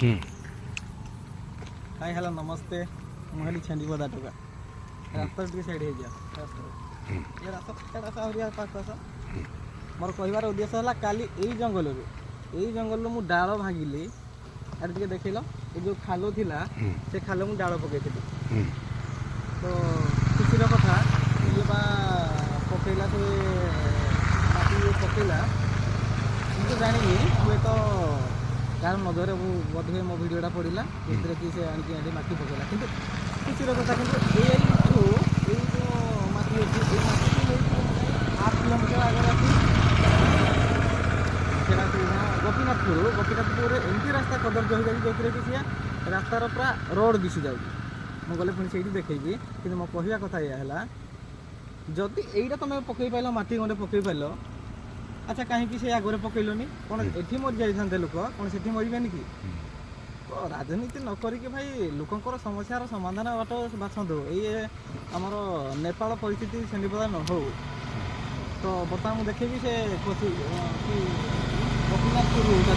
Hi hello नमस्ते मुझे छेंडी बदा टोका रास्ता टी साइड हो गया ये रास्ता यार पास पास मोर कहबार उद्देश्य है काली यही जंगल मु डाल भागिली आर टे देख ये जो खाल थिला से खाल मु डाल पकई तो खुशी कथा ये बा पकईला से माटी पकईला मुझे जानी हुए तो यार नजर बोधे मो भिडटा पड़ा जो कि से आनी माटी पकड़ा कि खुशी कथा कि ये जो माटी अच्छी हाफ किलोमीटर आगे गोपीनाथपुर एमती रास्ता कदर्ज हो जाए जो कि सी रास्तार पूरा रोड दिशि जाऊँगी मुझे गले पुणी से देखेबी कि मो कहवा कथा यह जदि यहीटा तुम पकई पाल माटी गंडे पकई पाल अच्छा कहीं से आगे पकईलनि कौन एटी मरी जाते लोक कौन से मरबेनि कि तो राजनीति न करिके भाई लोकंर समस्यार समाधान बाट बाछंतु ये आमर नेपाल परिस्थिति सेंडिपदा न हो तो बर्तमान मुझे देखेबी से गोपीनाथपुर देखा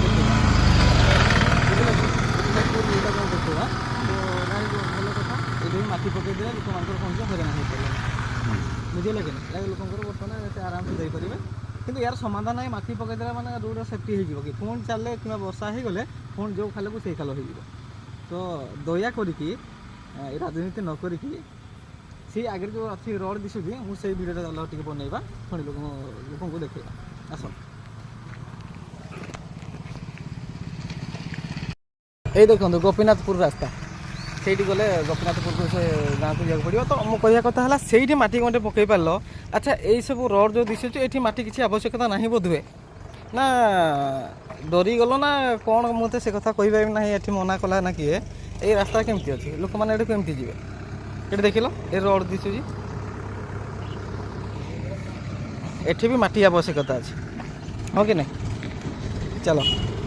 गोपीनाथपुर देखा तो भाई भल कथा ये माटी पकईदे लोक मान कौन से हईराण हो पारे बुझे कि लोक बर्तमान आराम से जापर कि यार समाधान है माटी पकईदेला मैंने रोड सेफ्टी हो कि पुणी चले कि वर्षा हो गले पुणी जो खाल को से खाल हो तो दया करी राजनीति न करी सी आगे जो अच्छी रोड दिशुची मुझे भिडियो टे बनइबा पुणी लोक देखा आस ये देखो गोपीनाथपुर रास्ता से गले गोपीनाथपुर को से गाँव को जाक पड़ो तो मुझे कहता है से माटी गंटे पकई पार अच्छा यही सब रोड जो दिशुच ये माटी किसी आवश्यकता ना बोधे ना डरी गल ना कौन मुझे से कथा कहीपर ना ये मना कला ना किए ये रास्ता केमती अच्छी लोक मैंने केमती जी ये देख लो ये रोड दिशुची एठी भी माटी आवश्यकता अच्छी हाँ कि नहीं चलो।